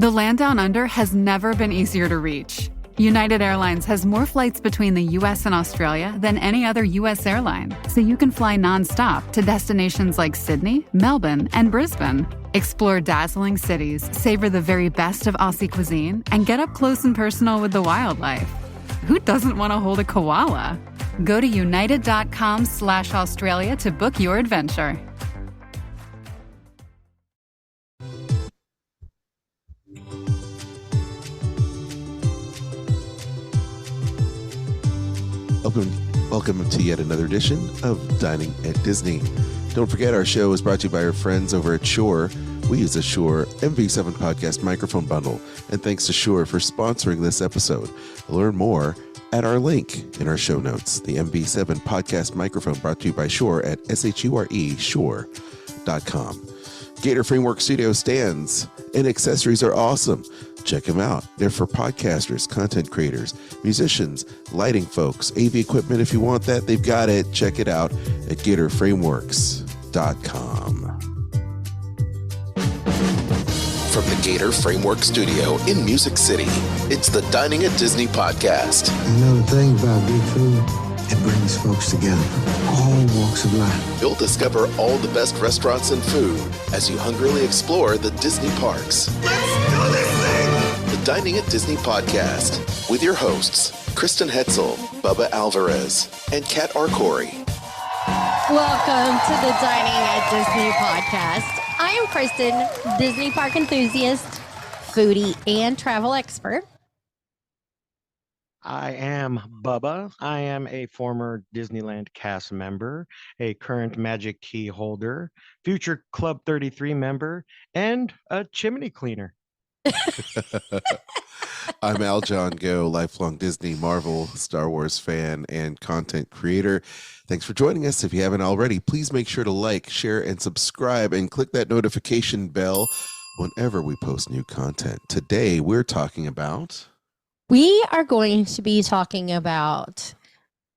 The land down under has never been easier to reach. United Airlines has more flights between the U.S. and Australia than any other U.S. airline, so you can fly nonstop to destinations like Sydney, Melbourne, and Brisbane. Explore dazzling cities, savor the very best of Aussie cuisine, and get up close and personal with the wildlife. Who doesn't want to hold a koala? Go to united.com/Australia to book your adventure. Welcome to yet another edition of Dining at Disney. Don't forget, our show is brought to you by our friends over at Shure. We use a Shure MV7 podcast microphone bundle, and thanks to Shure for sponsoring this episode. Learn more at our link in our show notes. The MV7 podcast microphone brought to you by Shure at shure.com. Gator Framework Studio stands and accessories are awesome. Check them out. They're for podcasters, content creators, musicians, lighting folks, AV equipment. If you want that, they've got it. Check it out at gatorframeworks.com. From the Gator Framework Studio in Music City, it's the Dining at Disney podcast. You know the thing about good food? It brings folks together, all walks of life. You'll discover all the best restaurants and food as you hungrily explore the Disney parks. Let's do this thing! The Dining at Disney podcast with your hosts, Kristen Hetzel, Bubba Alvarez, and Kat Arcori. Welcome to the Dining at Disney podcast. I am Kristen, Disney park enthusiast, foodie, and travel expert. I am Bubba. I am a former Disneyland cast member, a current Magic Key holder, future Club 33 member, and a chimney cleaner. I'm Al John Go, lifelong Disney, Marvel, Star Wars fan, and content creator. Thanks for joining us. If you haven't already, please make sure to like, share, and subscribe, and click that notification bell whenever we post new content. Today, we're talking about... We are going to be talking about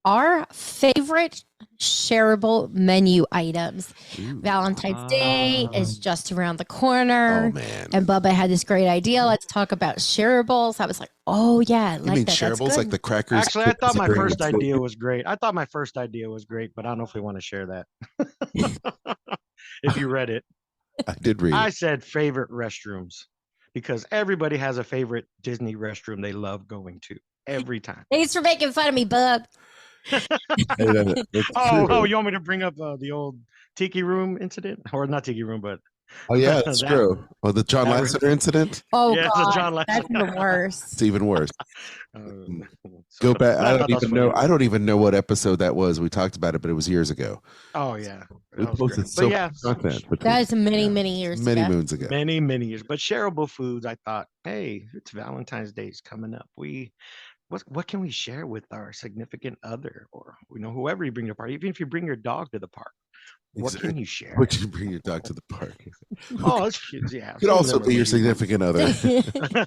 our favorite shareable menu items. Ooh. Valentine's Day is just around the corner. Oh, man. And Bubba had this great idea. Let's talk about shareables. I was like, oh, yeah. I You like mean that. That's shareables, good. like the crackers? Actually, I thought my during first the- idea was great. But I don't know if we want to share that. If you read it. I did read I it. said favorite restrooms because everybody has a favorite Disney restroom they love going to every time. Thanks for making fun of me, Bub. That's Oh, true. you want me to bring up the old Tiki Room incident? Or not Tiki Room, but Oh, yeah, that's that- true. Well, the John that was- Lasseter incident? Oh, Yeah, it's a God. John Lasseter. That's even worse. It's even worse. uh, Go back. I thought don't that was even know. funny. I don't even know what episode that was. We talked about it, but it was years ago. Oh yeah, We that was posted great. so But yeah, much content between That is many, many years many ago. moons ago. many years. But shareable foods, I thought, hey, it's Valentine's Day is coming up. What can we share with our significant other, or whoever you bring to the party, even if you bring your dog to the park, what can you share? Would you bring your dog to the park? Oh, it's cute. Yeah, Could also be your significant. significant other.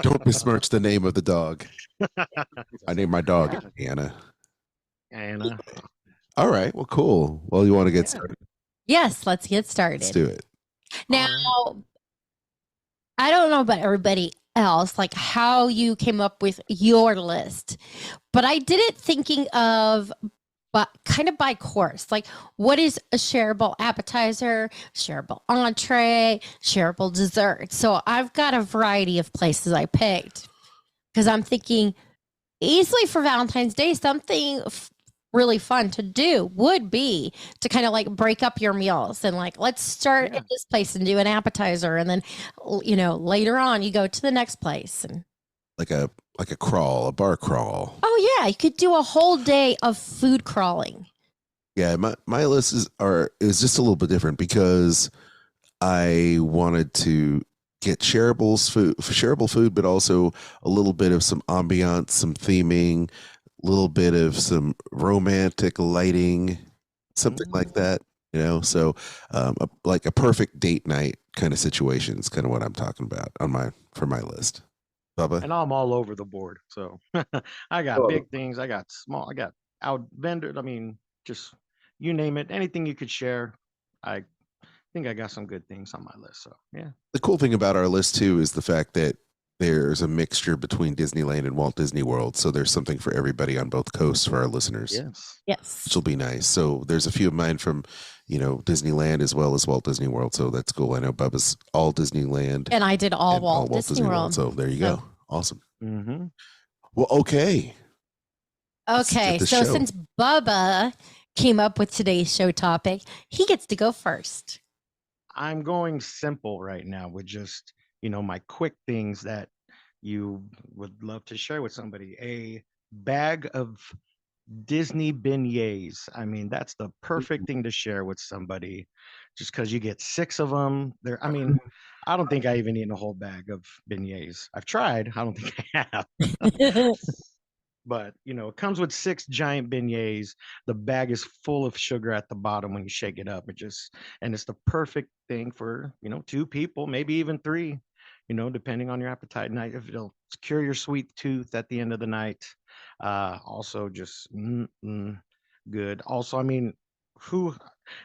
Don't besmirch the name of the dog. I named my dog Anna. Anna. All right. Well, cool. Well, you want to get Yeah. started? Yes, let's get started. Let's do it. Now, I don't know about everybody else, like how you came up with your list, but I did it thinking of, but kind of by course, like what is a shareable appetizer, shareable entree, shareable dessert. So I've got a variety of places I picked because I'm thinking easily for Valentine's Day, something really fun to do would be to kind of like break up your meals and like, let's start Yeah. at this place and do an appetizer. And then, later on you go to the next place. And Like a crawl, a bar crawl. oh yeah, you could do a whole day of food crawling. Yeah, my list is just a little bit different because I wanted to get shareable food, but also a little bit of some ambiance, some theming, a little bit of some romantic lighting, something like that. So like a perfect date night kind of situation is kind of what I'm talking about for my list. Bubba? And I'm all over the board. So I got Oh. big things. I got small. I got out vendors. I mean, just you name it. Anything you could share. I think I got some good things on my list. So yeah. The cool thing about our list too is the fact that there's a mixture between Disneyland and Walt Disney World. So there's something for everybody on both coasts for our listeners, Yes. Yes. which will be nice. So there's a few of mine from, Disneyland as well as Walt Disney World. So that's cool. I know Bubba's all Disneyland And I did all and Walt Disney World. So there you So- go. Awesome. Mm-hmm. Well, okay. Let's Okay, get the so show. since Bubba came up with today's show topic, he gets to go first. I'm going simple right now with just, my quick things that you would love to share with somebody. A bag of Disney beignets. I mean, that's the perfect thing to share with somebody just because you get 6 of them. I don't think I even eaten a whole bag of beignets. I've tried. I don't think I have. But it comes with 6 giant beignets. The bag is full of sugar at the bottom when you shake it up. And it's the perfect thing for 2 people, maybe even 3. Depending on your appetite. And if it'll cure your sweet tooth at the end of the night. Also, just good. Also, me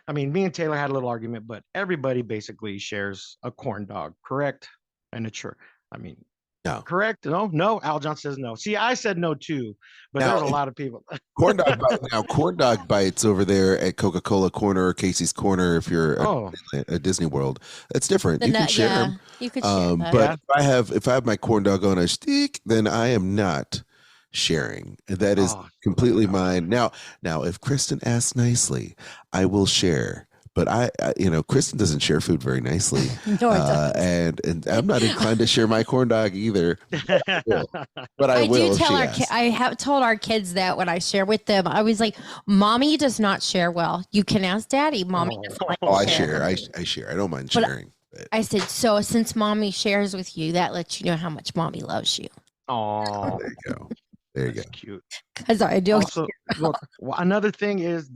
and Taylor had a little argument, but everybody basically shares a corn dog, correct? And it's sure. No. Correct? No. Al John says no. See, I said no too, but Now, there's a lot of people. corn dog bites over there at Coca-Cola Corner or Casey's Corner. If you're at Disney World, that's different. You can share them. You could share that. But if I have my corn dog on a stick, then I am not sharing. That is completely mine. Now, if Kristen asks nicely, I will share. But Kristen doesn't share food very nicely, No, it doesn't. and I'm not inclined to share my corn dog either. But I will. Do tell I have told our kids that when I share with them, I was like, "Mommy does not share well. You can ask Daddy. Mommy doesn't like to I share." share. I share. I don't mind But sharing. I said, "So since Mommy shares with you, that lets you know how much Mommy loves you." Oh, there you go. There you go. Cute. Because I do. Also, look, another thing is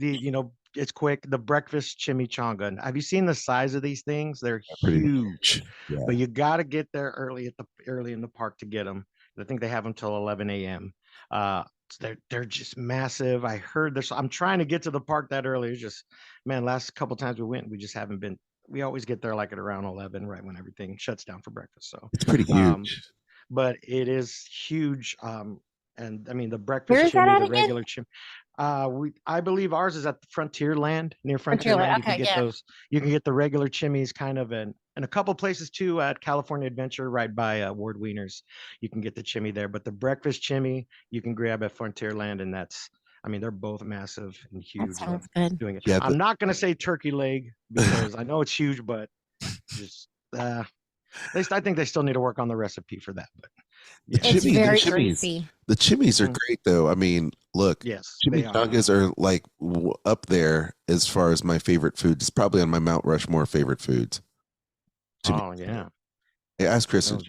it's quick. The breakfast chimichanga. Have you seen the size of these things? They're Pretty huge. Yeah. But you got to get there early in the park to get them. I think they have them till 11 a.m. They're just massive. I heard this. I'm trying to get to the park that early. It's just, man, last couple times we went, we just haven't been. We always get there like at around 11, right when everything shuts down for breakfast. So it's pretty huge. But it is huge. And the breakfast Where is that chimney, at the again? regular chimney. I believe ours is at the Frontierland, near Frontierland. You can get those. You can get the regular chimneys, kind of, and a couple places too at California Adventure, right by Ward Wieners. You can get the chimney there, but the breakfast chimney you can grab at Frontierland, and they're both massive and huge. That sounds good. Doing it. Yeah, I'm not gonna say turkey leg because I know it's huge, but just at least I think they still need to work on the recipe for that. But yeah. It's very chimneys. greasy. The chimneys are great, though. Look, Yes, chimichangas are like up there as far as my favorite food. It's probably on my Mount Rushmore favorite foods. Oh yeah. Hey, ask Kristen.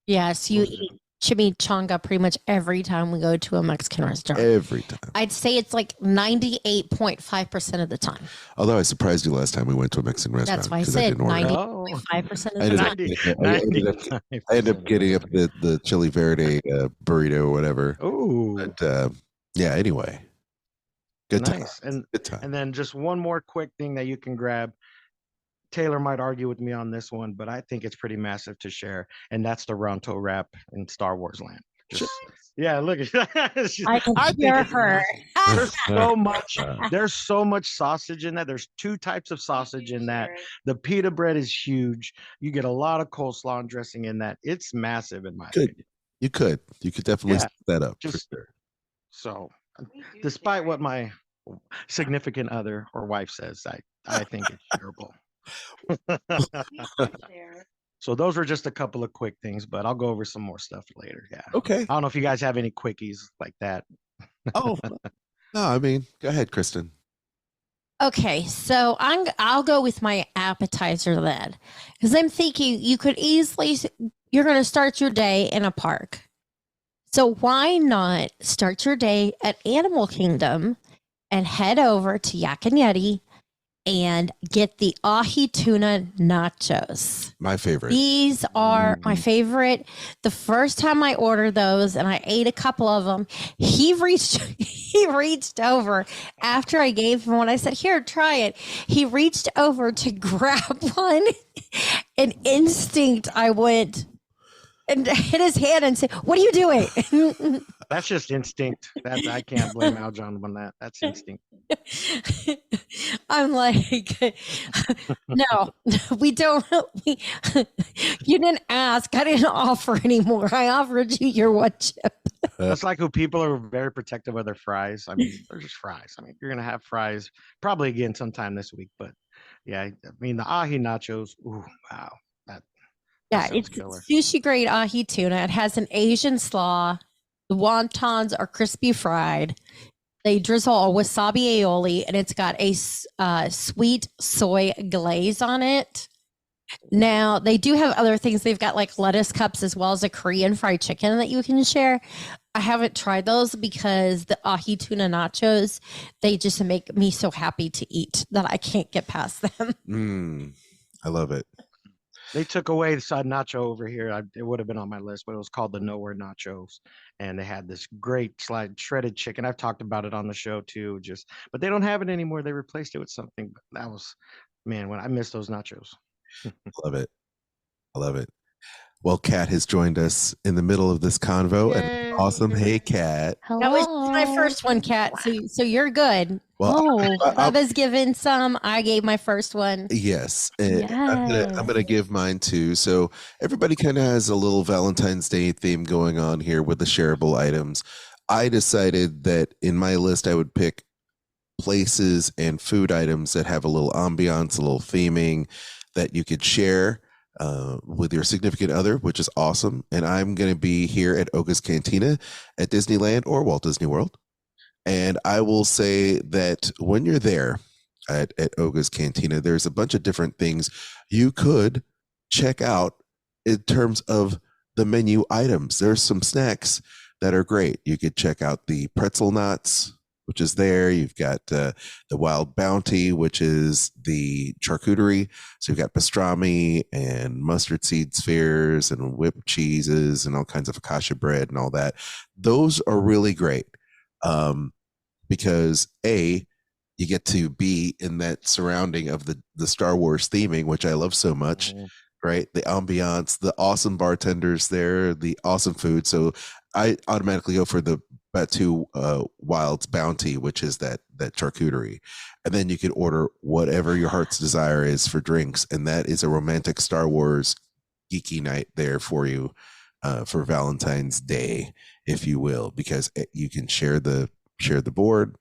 Yes, you eat chimichanga pretty much every time we go to a Mexican restaurant. Every time. I'd say it's like 98.5% of the time. Although I surprised you last time we went to a Mexican restaurant. That's why I 'cause said didn't order it. 90.5% of I the ended time. I ended up getting up the chili verde burrito or whatever. Oh, But yeah. Anyway, good nice. time. Good time. And then just one more quick thing that you can grab. Taylor might argue with me on this one, but I think it's pretty massive to share, and that's the Ronto wrap in Star Wars Land. Yeah, look at I can hear her. There's so much sausage in that. There's 2 types of sausage in that. The pita bread is huge. You get a lot of coleslaw and dressing in that. It's massive in my opinion. You could definitely set that up for sure. So, despite what my significant other or wife says, I think it's shareable. So those were just a couple of quick things, but I'll go over some more stuff later. Yeah. Okay. I don't know if you guys have any quickies like that. Oh no, go ahead, Kristen. Okay, so I'll go with my appetizer then, because I'm thinking you're going to start your day in a park. So why not start your day at Animal Kingdom and head over to Yak and Yeti and get the ahi tuna nachos. My favorite. These are my favorite. The first time I ordered those and I ate a couple of them, he reached over after I gave him one. I said, "Here, try it." He reached over to grab one. An instinct, I went and hit his hand and said, "What are you doing?" That's just instinct. That I can't blame Aljon on that. That's instinct. I'm like, no, we don't. You didn't ask. I didn't offer anymore. I offered you your one chip. That's like who people are very protective of their fries. I mean, they're just fries. I mean, you're gonna have fries probably again sometime this week. But yeah, I mean the ahi nachos. Ooh, wow, that Yeah, sounds it's killer. sushi grade ahi tuna. It has an Asian slaw. The wontons are crispy fried. They drizzle a wasabi aioli, and it's got a sweet soy glaze on it. Now, they do have other things. They've got like lettuce cups as well as a Korean fried chicken that you can share. I haven't tried those because the ahi tuna nachos, they just make me so happy to eat that I can't get past them. I love it. They took away the side nacho over here. It would have been on my list, but it was called the Nowhere Nachos, and they had this great slide shredded chicken. I've talked about it on the show too. But they don't have it anymore. They replaced it with something. But that was, man, when I miss those nachos. Love it. I love it. Well, Kat has joined us in the middle of this convo, and it's awesome. Hey, Kat. Hello. That was my first one, Kat. So you're good. Well, Bubba's given some. I gave my first one. yes, I'm gonna give mine too. So everybody kind of has a little Valentine's Day theme going on here with the shareable items. I decided that in my list I would pick places and food items that have a little ambiance, a little theming that you could share with your significant other, which is awesome. And I'm going to be here at Oga's Cantina at Disneyland or Walt Disney World. And I will say that when you're there at Oga's Cantina, there's a bunch of different things you could check out in terms of the menu items. There's some snacks that are great. You could check out the pretzel knots, which is there. You've got the Wild Bounty, which is the charcuterie. So you've got pastrami and mustard seed spheres and whipped cheeses and all kinds of focaccia bread and all that. Those are really great because you get to be in that surrounding of the Star Wars theming, which I love so much. Right, the ambiance, the awesome bartenders there, the awesome food. So I automatically go for the Batu Wild's Bounty, which is that charcuterie, and then you can order whatever your heart's desire is for drinks, and that is a romantic Star Wars geeky night there for you for Valentine's Day, if you will, because you can share the board,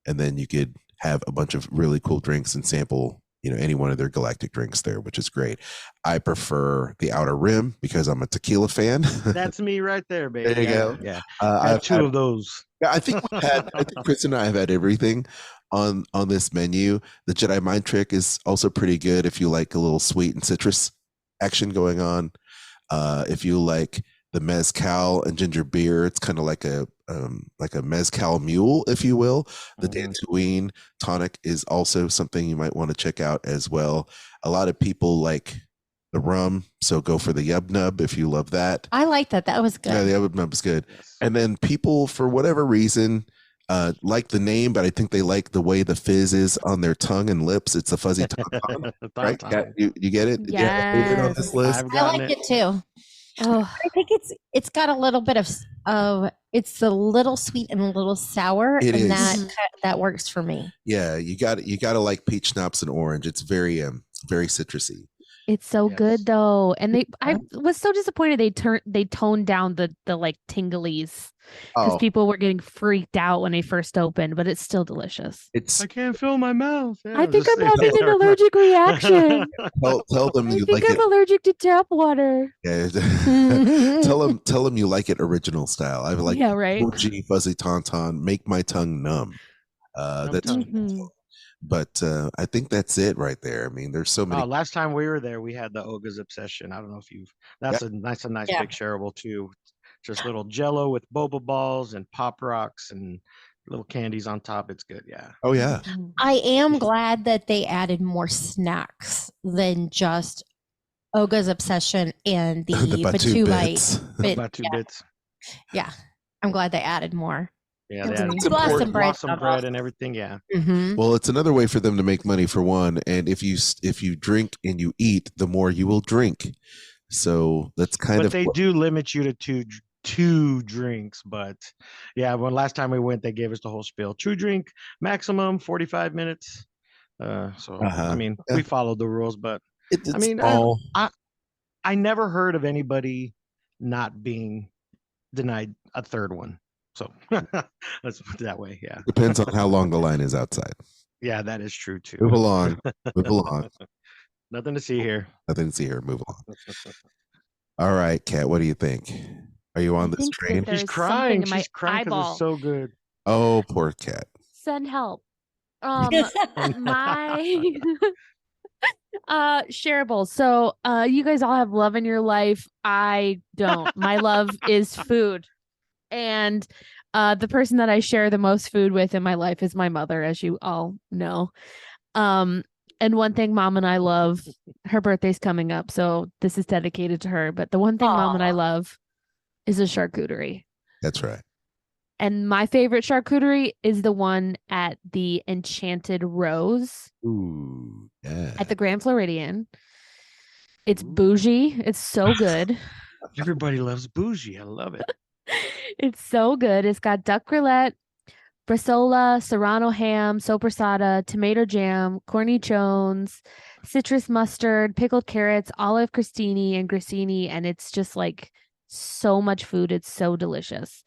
and then you could have a bunch of really cool drinks and sample any one of their galactic drinks there, which is great. I prefer the Outer Rim because I'm a tequila fan. That's me right there, baby. There you go. Yeah, I have two of those. Yeah, I think Chris and I have had everything on this menu. The Jedi Mind Trick is also pretty good if you like a little sweet and citrus action going on. If you like the mezcal and ginger beer, it's kind of like a mezcal mule, if you will. The Dantooine tonic is also something you might want to check out as well. A lot of people like the rum, so go for the Yub Nub if you love that. I like that. That was good. Yeah, the Yub Nub is good. And then people, for whatever reason, like the name, but I think they like the way the fizz is on their tongue and lips. It's a fuzzy tauntaun, right? You get it? Yes. Yeah, on this list. I like it too. Oh, I think it's got a little bit of it's a little sweet and a little sour, It and is. that works for me. Yeah, you got to like peach schnapps and orange. It's very citrusy. It's so Yes. good though. And I was so disappointed they toned down the like tinglies because Oh, people were getting freaked out when they first opened, but it's still delicious. it's I can't feel my mouth. Yeah, I think just- I'm having an allergic reaction. tell them I you think like I'm it. allergic to tap water. Yeah. tell them you like it original style. I like Yeah, right. OG fuzzy tauntaun. Make my tongue numb. Numb That's tongue. Mhm. but I think that's it right there. I mean, there's so many. Last time we were there, we had the Oga's Obsession. I don't know if you've. That's a nice Yeah. big shareable too. Just little Jello with boba balls and pop rocks, and little candies on top. It's good. Yeah. Oh yeah. I am glad that they added more snacks than just Oga's Obsession and the Batu Batu bits. Bite. About 2 bits. Yeah. I'm glad they added more. Yeah, they had It's Blossom important. bread. blossom bread and everything. Yeah. Mm-hmm. Well, it's another way for them to make money for one. And if you drink and you eat, the more you will drink. So that's kind But of they do limit you to two drinks. But yeah, when last time we went, they gave us the whole spiel. 2 drink maximum 45 minutes. So I mean, Yeah. we followed the rules, but It's I mean, all I never heard of anybody not being denied a third one. So let's put it that way. Yeah. depends on how long the line is outside. Yeah, that is true too. Move along. Move along. Nothing to see here. Nothing to see here. Move along. All right, Kat, what do you think? Are you on I this think that train? there's She's crying. something in my She's crying because eyeball. it's so good. Oh, poor Kat. Send help. My shareable. So you guys all have love in your life. I don't. My love is food. And the person that I share the most food with in my life is my mother, as you all know. And one thing Mom and I love, her birthday's coming up, so this is dedicated to her. But the one thing Mom and I love is a charcuterie. That's right. And my favorite charcuterie is the one at the Enchanted Rose Ooh, yeah. at the Grand Floridian. It's bougie. It's so good. Everybody loves bougie. I love it. It's so good. It's got duck roulette, bresaola, serrano ham, sopressata, tomato jam, cornichones, citrus mustard, pickled carrots, olive crostini, and grissini, and it's just like so much food. It's so delicious.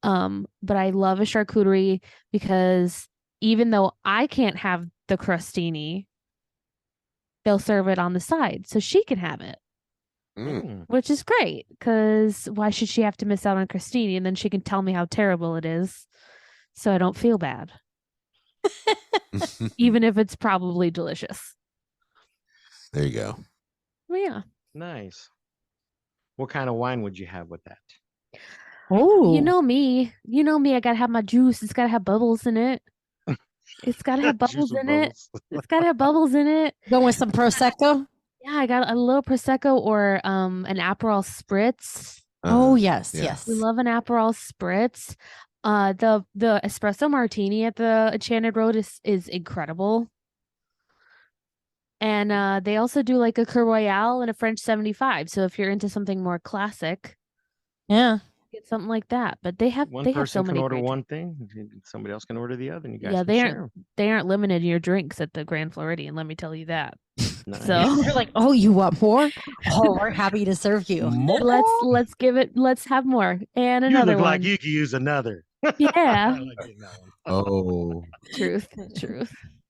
But I love a charcuterie because even though I can't have the crostini, they'll serve it on the side so she can have it. Which is great because why should she have to miss out on crostini, and then she can tell me how terrible it is so I don't feel bad, even if it's probably delicious. There you go. Well, yeah. Nice. What kind of wine would you have with that? Oh, You know me. I gotta have my juice. It's gotta have bubbles in it. It's gotta have bubbles Juice in and it. It's gotta have bubbles in it. going with some prosecco. Yeah, I got a little prosecco or an Aperol spritz. Oh yes, yeah. yes. We love an Aperol spritz. The espresso martini at the Enchanted Rose is incredible. And they also do like a Cœur Royale and a French 75. So if you're into something more classic, Yeah. get something like that. But they have One they have person so can many order great one thing, somebody else can order the other, and you guys Yeah, can they share aren't limited in your drinks at the Grand Floridian, let me tell you that. 'em. Nice. So They're like, oh, you want more? Oh, we're happy to serve you. More? let's have more. And You another look one. like you could use another. Yeah. I like getting that one. Oh, Truth.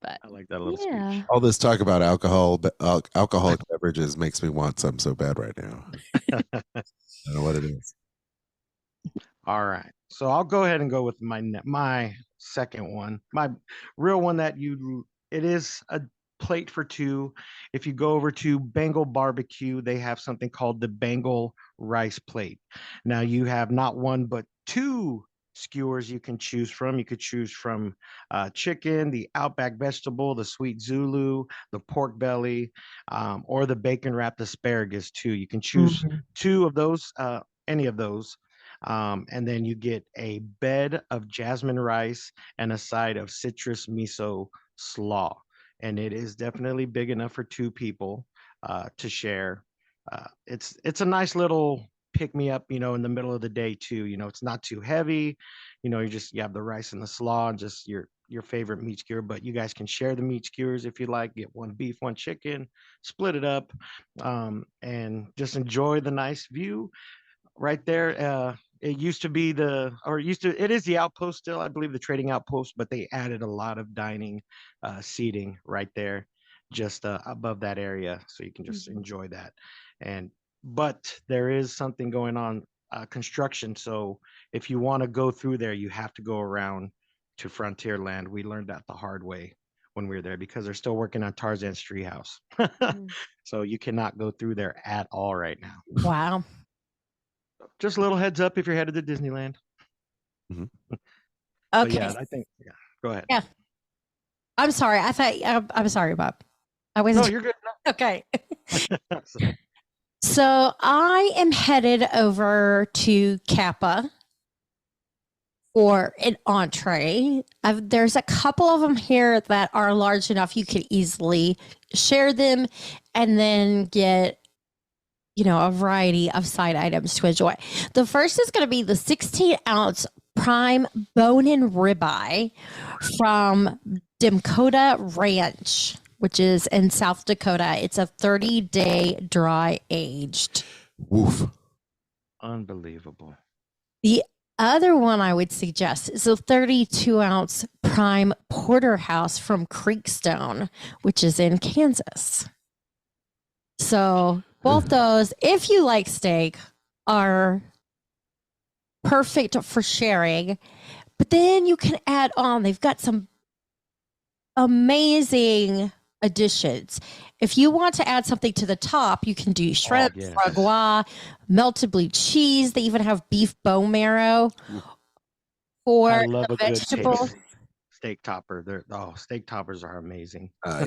But I like that little yeah. speech. all this talk about alcoholic beverages makes me want some so bad right now. I don't know what it is. All right. So I'll go ahead and go with my second one. My real one it is a plate for two. If you go over to Bengal Barbecue, they have something called the Bengal rice plate. Now you have not one but two skewers you can choose from. You could choose from chicken, the Outback vegetable, the sweet Zulu, the pork belly, or the bacon wrapped asparagus too. You can choose two of those, any of those. And then you get a bed of jasmine rice and a side of citrus miso slaw. And it is definitely big enough for two people to share. It's a nice little pick me up, in the middle of the day too. It's not too heavy. You have the rice and the slaw and just your favorite meat skewer, but you guys can share the meat skewers if you like. Get one beef, one chicken, split it up, and just enjoy the nice view right there. It used to be it is the outpost still, I believe, the trading outpost, but they added a lot of dining seating right there, just above that area, so you can just enjoy that. But there is something going on, construction. So if you want to go through there, you have to go around to Frontierland. We learned that the hard way when we were there because they're still working on Tarzan's treehouse. So you cannot go through there at all right now. Wow. Just a little heads up if you're headed to Disneyland. But Okay. yeah, I think yeah. Go ahead. Yeah. I'm sorry. I thought I'm sorry, Bob. I No, wasn't you're good. okay. No. So I am headed over to Kappa for an entree. There's a couple of them here that are large enough you could easily share them and then get, a variety of side items to enjoy. The first is going to be the 16-ounce prime bone-in ribeye from Dakota Ranch, which is in South Dakota. It's a 30-day dry aged. Woof. Unbelievable. The other one I would suggest is a 32-ounce prime porterhouse from Creekstone, which is in Kansas. So both those, if you like steak, are perfect for sharing. But then you can add on, they've got some amazing additions. If you want to add something to the top, you can do shrimp, yes. foie gras, melted blue cheese. They even have beef bone marrow for I love the a good vegetables. steak topper. Steak toppers are amazing. Yeah.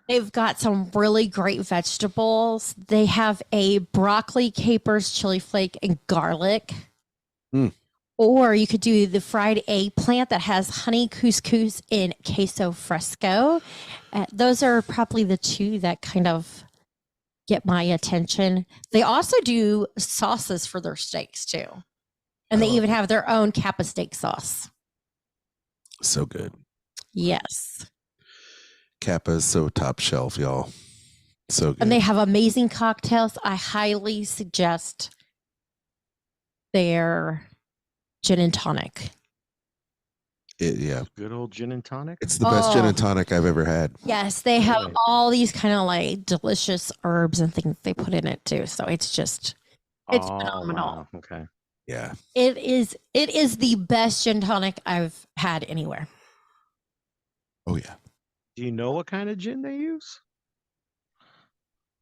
They've got some really great vegetables. They have a broccoli, capers, chili flake, and garlic. Mm. Or you could do the fried eggplant that has honey couscous and queso fresco. Those are probably the two that kind of get my attention. They also do sauces for their steaks too. And they even have their own Kappa steak sauce. So good. Yes. Kappa's so top shelf, y'all. So good. And they have amazing cocktails. I highly suggest their gin and tonic. Yeah. Good old gin and tonic. It's the best gin and tonic I've ever had. Yes, they have all these kind of like delicious herbs and things they put in it too. So it's phenomenal. Wow. Okay. Yeah. It is the best gin tonic I've had anywhere. Oh yeah. Do you know what kind of gin they use?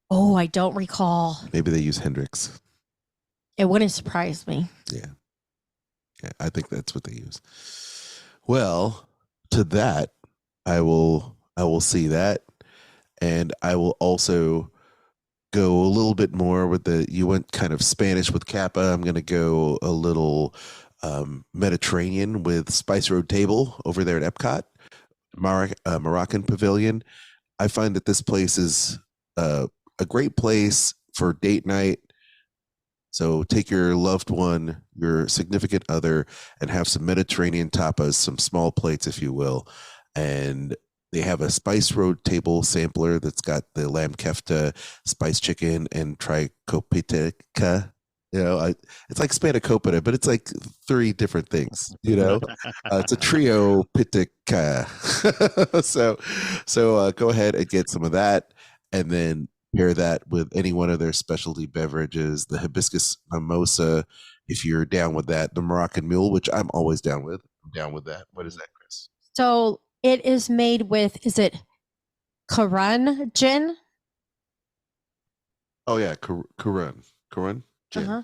Oh, I don't recall. Maybe they use Hendrix. It wouldn't surprise me. Yeah. Yeah, I think that's what they use. Well, to that, I will see that, and I will also go a little bit more with you went kind of Spanish with Kappa. I'm going to go a little Mediterranean with Spice Road Table over there at Epcot, Moroccan Pavilion. I find that this place is a great place for date night. So take your loved one, your significant other, and have some Mediterranean tapas, some small plates, if you will. And they have a Spice Road Table sampler that's got the lamb kefta, spice chicken, and tricopitica. It's like spanakopita, but it's like 3 different things. It's a trio pitica. so go ahead and get some of that, and then pair that with any one of their specialty beverages. The hibiscus mimosa, if you're down with that. The Moroccan Mule, which I'm always down with. I'm down with that. What is that, Chris? So it is made with, is it Quran gin? Oh yeah, Quran gin. Uh-huh.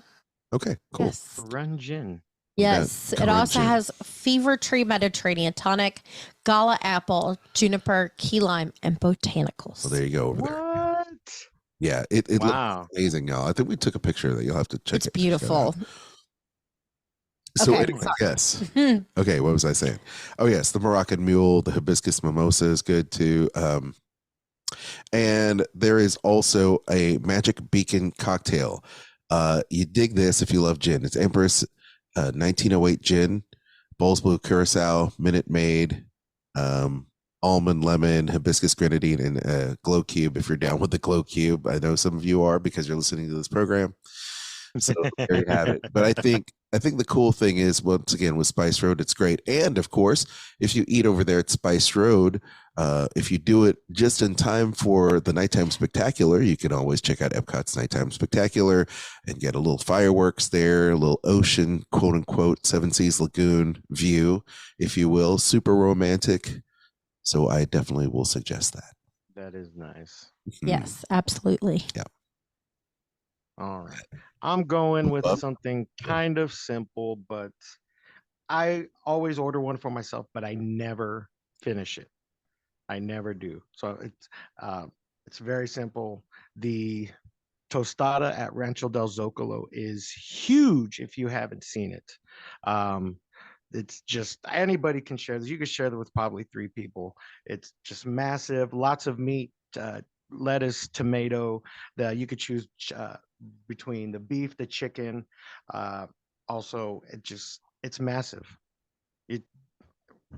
Okay, cool. Yes. Run gin. Yes. It also has Fever Tree Mediterranean tonic, Gala apple, juniper, key lime, and botanicals. Well, there you go over there. What? Yeah, it Wow. looks amazing, y'all. I think we took a picture of that. You'll have to check It's it. beautiful. So Okay. anyway, yes. Okay, what was I saying? Oh yes, the Moroccan Mule, the hibiscus mimosa is good too. And there is also a Magic Beacon cocktail. You dig this if you love gin. It's Empress 1908 gin, Bowls Blue Curacao, Minute Maid, almond lemon, hibiscus grenadine, and glow cube. If you're down with the glow cube, I know some of you are because you're listening to this program. So there you have it. But I think the cool thing is, once again, with Spice Road, it's great. And of course, if you eat over there at Spice Road, if you do it just in time for the Nighttime Spectacular, you can always check out Epcot's Nighttime Spectacular and get a little fireworks there, a little ocean, quote unquote, Seven Seas Lagoon view, if you will. Super romantic. So I definitely will suggest that. That is nice. Yes, absolutely. Yeah. All right. I'm going with something kind of simple, but I always order one for myself, but I never finish it. I never do. So it's very simple. The tostada at Rancho del Zocalo is huge if you haven't seen it. Um, it's just anybody can share this. You can share that with probably 3 people. It's just massive, lots of meat, lettuce, tomato. You could choose between the beef, the chicken. Uh, Also, it's massive. It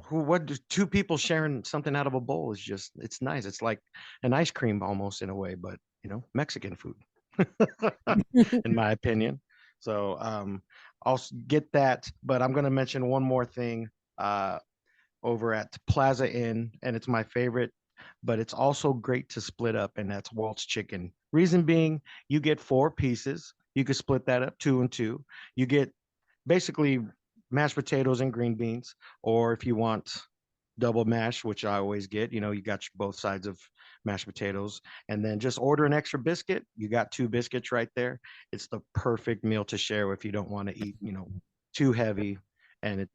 what 2 people sharing something out of a bowl is just it's nice. It's like an ice cream almost in a way, but Mexican food, in my opinion. So I'll get that, but I'm gonna mention one more thing over at Plaza Inn, and it's my favorite, but it's also great to split up, and that's Walt's Chicken. Reason being, you get 4 pieces. You could split that up 2 and 2. You get basically mashed potatoes and green beans, or if you want double mash, which I always get, you got both sides of mashed potatoes, and then just order an extra biscuit. You got 2 biscuits right there. It's the perfect meal to share if you don't want to eat, too heavy. And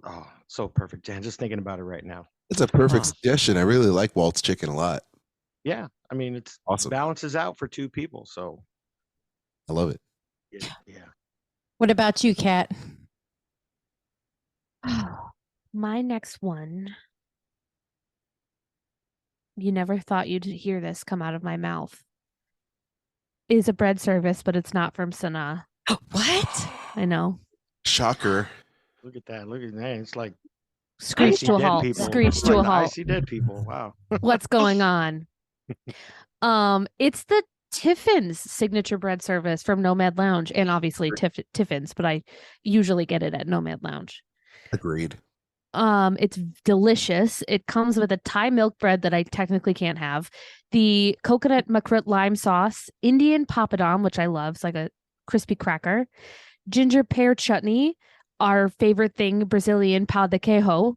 oh, so perfect, Dan. Just thinking about it right now. It's a perfect Oh. suggestion. I really like Walt's Chicken a lot. Yeah, I mean, it's Awesome. balances out for 2 people, so I love it. yeah. What about you, Kat? My next one. You never thought you'd hear this come out of my mouth. Is a bread service, but it's not from Sanaa. What? I know. Shocker. Look at that. Look at that. It's like Screech icy to a dead halt. people. Screech It's to like a the halt. Icy dead people. Wow. What's going on? It's the Tiffin's signature bread service from Nomad Lounge, and obviously Tiffin's, but I usually get it at Nomad Lounge. Agreed. It's delicious. It comes with a Thai milk bread that I technically can't have, the coconut makrut lime sauce, Indian papadum, which I love. It's like a crispy cracker, ginger pear chutney, our favorite thing, Brazilian pau de queijo,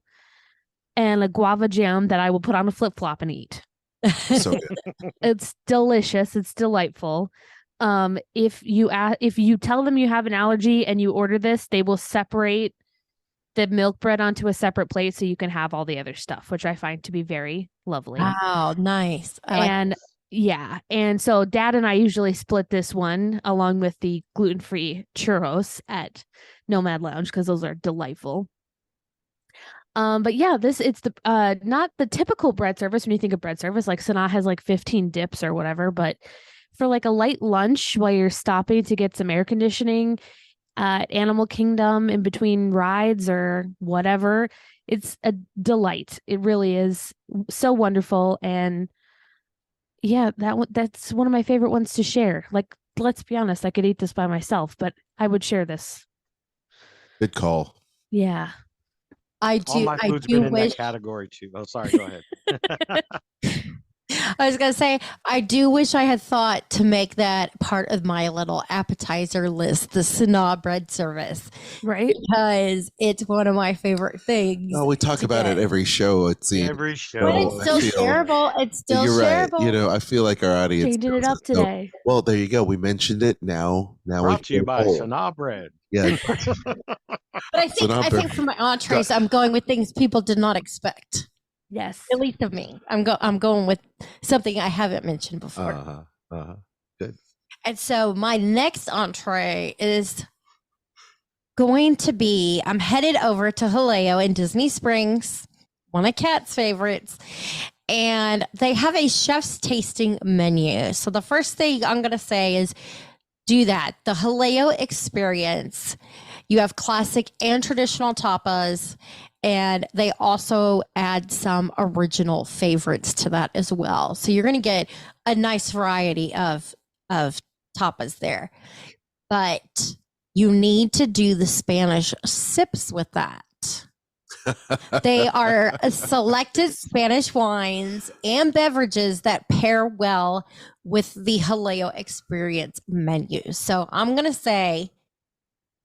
and a guava jam that I will put on a flip flop and eat. So good. It's delicious. It's delightful. If you tell them you have an allergy and you order this, they will separate the milk bread onto a separate plate so you can have all the other stuff, which I find to be very lovely. Wow, nice. And so Dad and I usually split this one along with the gluten-free churros at Nomad Lounge because those are delightful. But yeah, it's the not the typical bread service when you think of bread service, like Sanaa has like 15 dips or whatever, but for like a light lunch while you're stopping to get some air conditioning at Animal Kingdom in between rides or whatever, it's a delight. It really is so wonderful. And yeah, that's one of my favorite ones to share. Like, let's be honest, I could eat this by myself, but I would share this. Good call. Yeah. I All do. my I food's do been in wish. that category too. Oh, sorry. Go ahead. I was gonna say I do wish I had thought to make that part of my little appetizer list, the Sanaa bread service, Right? because it's one of my favorite things. Oh, we talk about it every show. It seems. Every show. But No, it's I still feel- shareable. It's still You're shareable. right. I feel like our audience Changing it knows up today. Well, there you go. We mentioned it. Now Brought we to you can by roll. Sanaa Bread. Yeah. But I think Sanaa I think bread. for my entrees, I'm going with things people did not expect. Yes. At least of me. I'm going with something I haven't mentioned before. Good. And so my next entree is going to be, I'm headed over to Haleo in Disney Springs, one of Kat's favorites, and they have a chef's tasting menu. So the first thing I'm going to say is do that. The Haleo experience. You have classic and traditional tapas, and they also add some original favorites to that as well. So you're going to get a nice variety of tapas there. But you need to do the Spanish sips with that. They are selected Spanish wines and beverages that pair well with the Haleo experience menu. So I'm going to say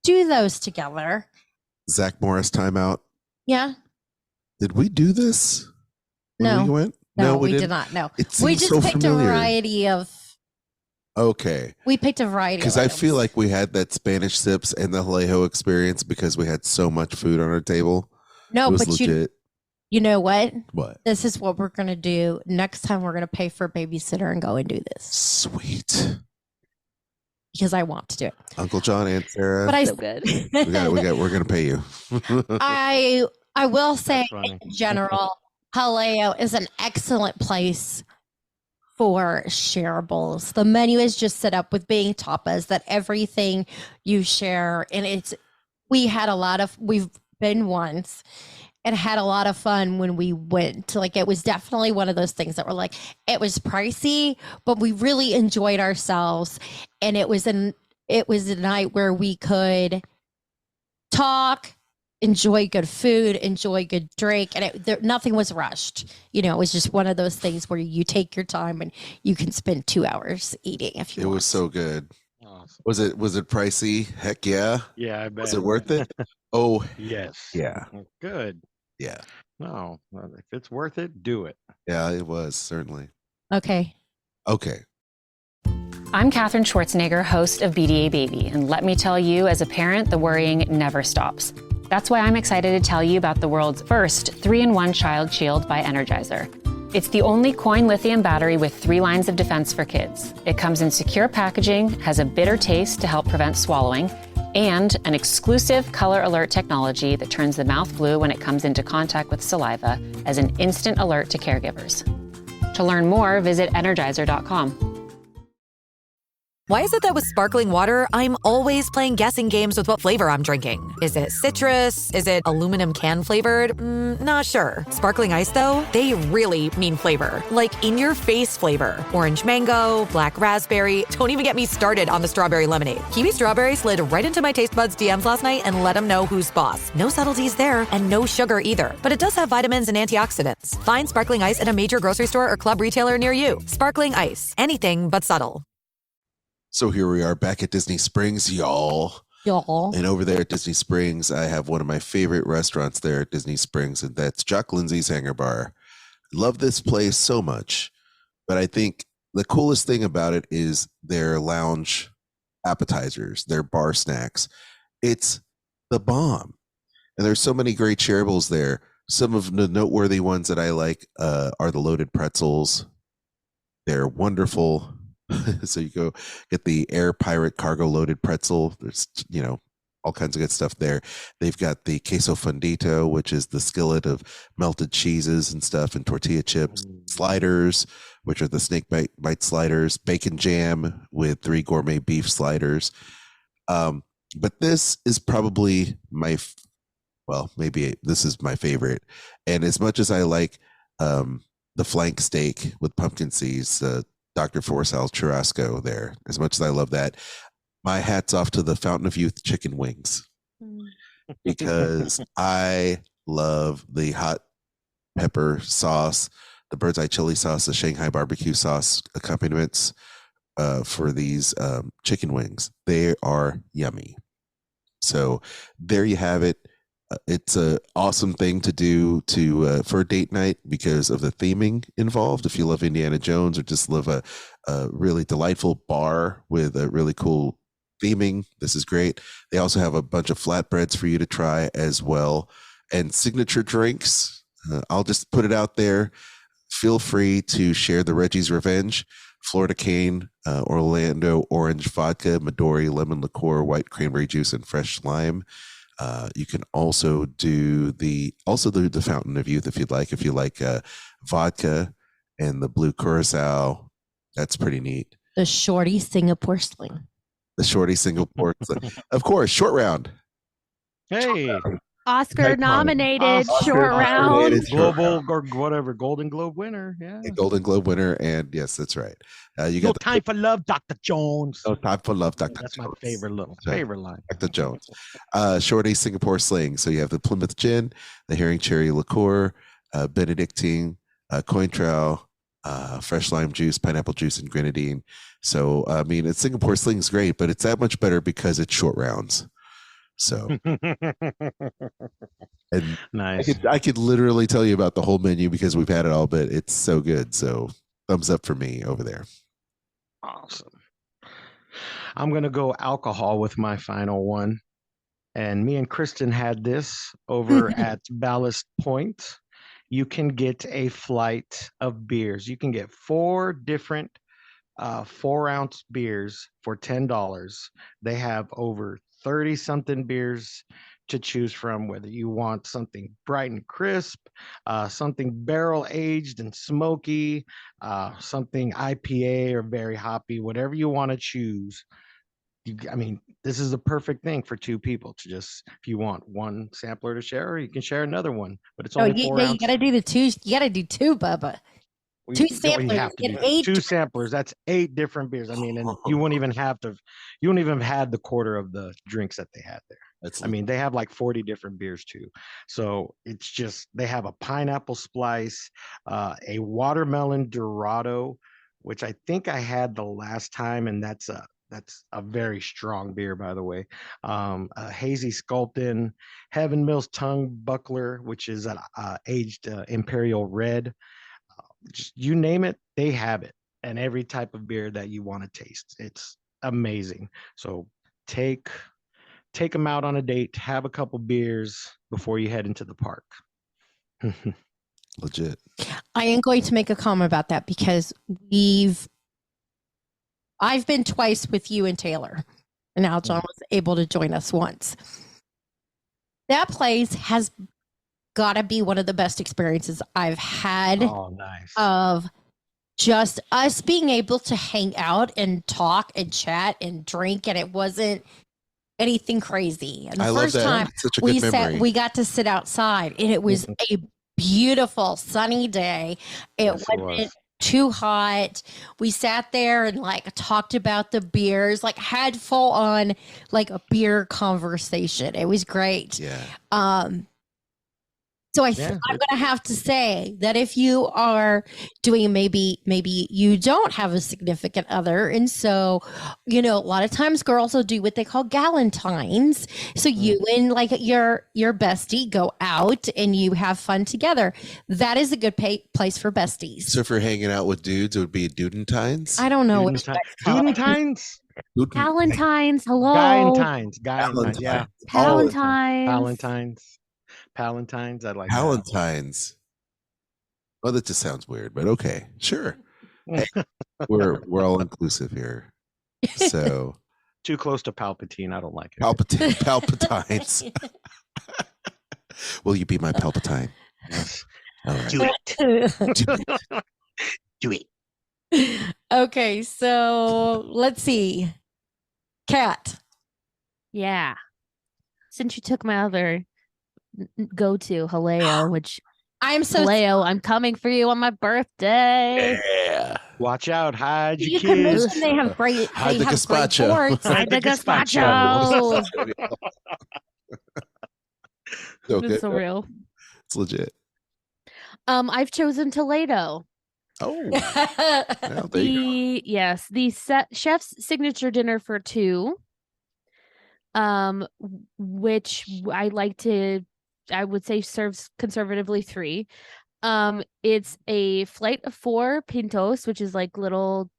do those together. Zach Morris timeout. Yeah. Did we do this? When No. we went? No, we didn't. did not. No. It We seems just so picked familiar. a variety of Okay. We picked a variety. Because I feel like we had that Spanish sips and the Alejo experience because we had so much food on our table. no, It was but legit. you know what? What? This is what we're gonna do next time. We're gonna pay for a babysitter and go and do this Sweet. because I want to do it. Uncle John and Sarah. But So good. we're gonna pay you. I will say That's funny. in general, Jaleo is an excellent place for shareables. The menu is just set up with being tapas that everything you share, and we've been once and had a lot of fun when we went. Like, it was definitely one of those things that were like, it was pricey, but we really enjoyed ourselves, and it was a night where we could talk, enjoy good food, enjoy good drink, and nothing was rushed. You know, it was just one of those things where you take your time and you can spend 2 hours eating if you It want. was so good. Awesome. Was it pricey? Heck yeah. Yeah, I bet. Was it worth it? Oh Yes. yeah. Good. Yeah. No, well, if it's worth it, do it. Yeah, it was certainly. Okay. Okay. I'm Katherine Schwarzenegger, host of BDA Baby, and let me tell you, as a parent, the worrying never stops. That's why I'm excited to tell you about the world's first 3-in-1 Child Shield by Energizer. It's the only coin lithium battery with 3 lines of defense for kids. It comes in secure packaging, has a bitter taste to help prevent swallowing, and an exclusive color alert technology that turns the mouth blue when it comes into contact with saliva as an instant alert to caregivers. To learn more, visit energizer.com. Why is it that with sparkling water, I'm always playing guessing games with what flavor I'm drinking? Is it citrus? Is it aluminum can flavored? Not sure. Sparkling ice, though, they really mean flavor. Like in-your-face flavor. Orange mango, black raspberry. Don't even get me started on the strawberry lemonade. Kiwi Strawberry slid right into my taste buds DMs last night and let them know who's boss. No subtleties there, and no sugar either. But it does have vitamins and antioxidants. Find sparkling ice at a major grocery store or club retailer near you. Sparkling ice. Anything but subtle. So here we are back at Disney Springs, y'all. And over there at Disney Springs, I have one of my favorite restaurants there at Disney Springs, and that's Jock Lindsay's Hangar Bar. Love this place so much, but I think the coolest thing about it is their lounge appetizers, their bar snacks. It's the bomb. And there's so many great shareables there. Some of the noteworthy ones that I like are the loaded pretzels. They're wonderful. So you go get the Air Pirate cargo loaded pretzel. There's, all kinds of good stuff there. They've got the queso fundito, which is the skillet of melted cheeses and stuff, and tortilla chips, sliders, which are the snake bite sliders, bacon jam with 3 gourmet beef sliders. But this is probably maybe this is my favorite. And as much as I like the flank steak with pumpkin seeds, Dr. Forsal's churrasco there, as much as I love that, my hat's off to the Fountain of Youth chicken wings, because I love the hot pepper sauce, the bird's eye chili sauce, the Shanghai barbecue sauce accompaniments for these chicken wings. They are yummy. So there you have it. It's an awesome thing to do for a date night because of the theming involved. If you love Indiana Jones or just love a really delightful bar with a really cool theming, this is great. They also have a bunch of flatbreads for you to try as well, and signature drinks. I'll just put it out there. Feel free to share the Reggie's Revenge, Florida Cane, Orlando Orange Vodka, Midori Lemon Liqueur, White Cranberry Juice, and Fresh Lime. You can also do the Fountain of Youth if you'd like. If you like vodka and the blue curacao, that's pretty neat. The shorty Singapore sling. The shorty Singapore sling. Of course, short round. Hey, Oscar nominated Oscar short round. nominated. global or whatever, Golden Globe winner. Yeah. A Golden Globe winner, and yes, that's right. You No got time for love, Dr. Jones. No time for love, Dr. That's Jones. my favorite Right. favorite line. Dr. Jones. Shorty Singapore sling. So you have the Plymouth Gin, the Herring Cherry Liqueur, Benedictine, Cointreau, fresh lime juice, pineapple juice, and grenadine. So, I mean, it's Singapore sling's great, but it's that much better because it's short rounds. So, and Nice. I could literally tell you about the whole menu because we've had it all, but it's so good. So thumbs up for me over there. Awesome. I'm gonna go alcohol with my final one. And me and Kristen had this over at Ballast Point. You can get a flight of beers. You can get 4 different 4-ounce beers for $10. They have over 30 something beers to choose from, whether you want something bright and crisp, something barrel aged and smoky, something IPA or very hoppy, whatever you want to choose. I mean, this is a perfect thing for 2 people to just, if you want one sampler to share, or you can share another one, but it's Oh, only 4 you ounces. got to do the two. You got to do two, Bubba. Two You samplers. have to Get do 8 2 samplers. That's 8 different beers. I mean, and you wouldn't even have had the quarter of the drinks that they had there. I mean, they have like 40 different beers too. So it's just, they have a pineapple splice, a watermelon Dorado, which I think I had the last time, and that's a very strong beer, by the way. A hazy Sculpin, Heaven Mills Tongue Buckler, which is an aged Imperial Red. Just you name it, they have it, and every type of beer that you want to taste. It's amazing. So take them out on a date, have a couple beers before you head into the park. Legit. I am going to make a comment about that because I've been twice with you and Taylor, and now John was able to join us once. That place has got to be one of the best experiences I've had. Oh, nice. Of just us being able to hang out and talk and chat and drink, and it wasn't anything crazy. And the first time such a good memory. we got to sit outside, and it was a beautiful sunny day. It wasn't too hot. We sat there and like talked about the beers, like had full on like a beer conversation. It was great. Yeah. So I'm going to have to say that if you are doing, maybe you don't have a significant other. And so, a lot of times girls will do what they call Galentines. So you and like your bestie go out and you have fun together. That is a good place for besties. So if you're hanging out with dudes, it would be Dudentines? I don't know what Dudentines? Palantines. Hello. Galentines. Yeah. Palantines. Palantines. I like Palantines. Oh, that just sounds weird, but okay, sure. Hey, we're all inclusive here. So too close to Palpatine. I don't like it. Palpatines. Will you be my Palpatine? Yes. All right. Do it. Okay, so let's see. Kat. Yeah. Since you took my other go-to, Haleo, which I'm so Haleo, I'm coming for you on my birthday. Yeah. Watch out, hide your you kids. can mention they have great Hide the gazpacho. Hide the gazpacho. So It's so real. It's legit. I've chosen Toledo. Oh, well, there you go. The chef's signature dinner for 2. Which I would say serves conservatively 3. It's a flight of 4 pintos, which is like little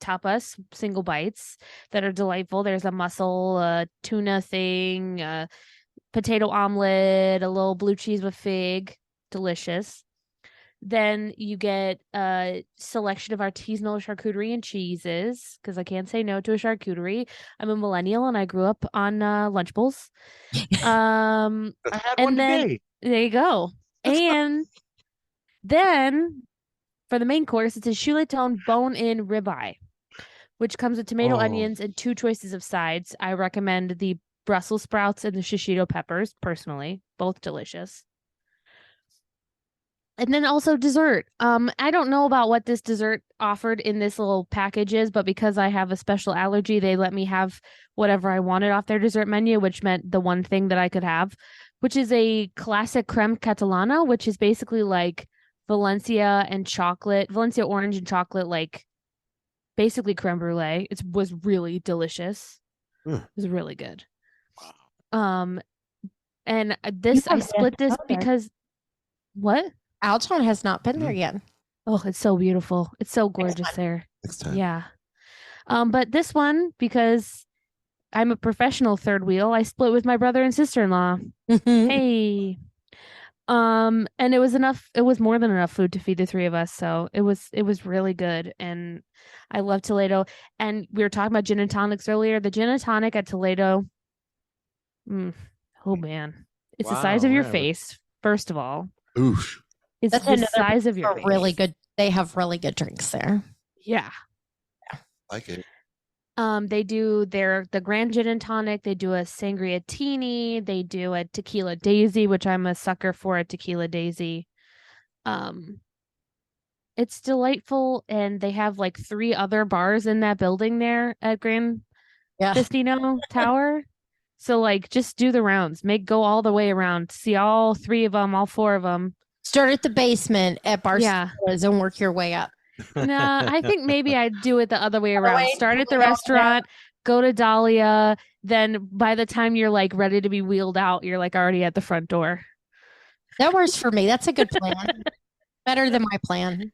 tapas, single bites that are delightful. There's a mussel, tuna thing, potato omelet, a little blue cheese with fig, delicious. Then you get a selection of artisanal charcuterie and cheeses, because I can't say no to a charcuterie. I'm a millennial and I grew up on lunch bowls. I had one today. There you go. And then for the main course, it's a chuletón bone-in ribeye, which comes with tomato, onions, and 2 choices of sides. I recommend the Brussels sprouts and the shishito peppers, personally. Both delicious. And then also dessert. I don't know about what this dessert offered in this little package is, but because I have a special allergy, they let me have whatever I wanted off their dessert menu, which meant the one thing that I could have, which is a classic creme catalana, which is basically like Valencia orange and chocolate, like basically creme brulee. It was really delicious. It was really good. And I split this because what? Alton has not been there yet. Oh, it's so beautiful. It's so gorgeous there. Next time. Yeah. But this one, because I'm a professional third wheel. I split with my brother and sister-in-law. Hey. And it was enough. It was more than enough food to feed the three of us. So it was really good. And I love Toledo. And we were talking about gin and tonics earlier. The gin and tonic at Toledo. Oh man. It's the size of your face, first of all. Oof. It's That's the size of your face. Really good. They have really good drinks there. Yeah. Like it. They do the Grand Gin and Tonic. They do a Sangria Teeny. They do a Tequila Daisy, which I'm a sucker for, a Tequila Daisy. It's delightful, and they have like 3 other bars in that building there at Grand Festino Tower. So like, just do the rounds. Go all the way around. See all 3 of them, all 4 of them. Start at the basement at Barcelona's and work your way up. No, I think maybe I'd do it the other way around. Start at the restaurant, go to Dahlia, then by the time you're like ready to be wheeled out, you're like already at the front door. That works for me. That's a good plan. Better than my plan.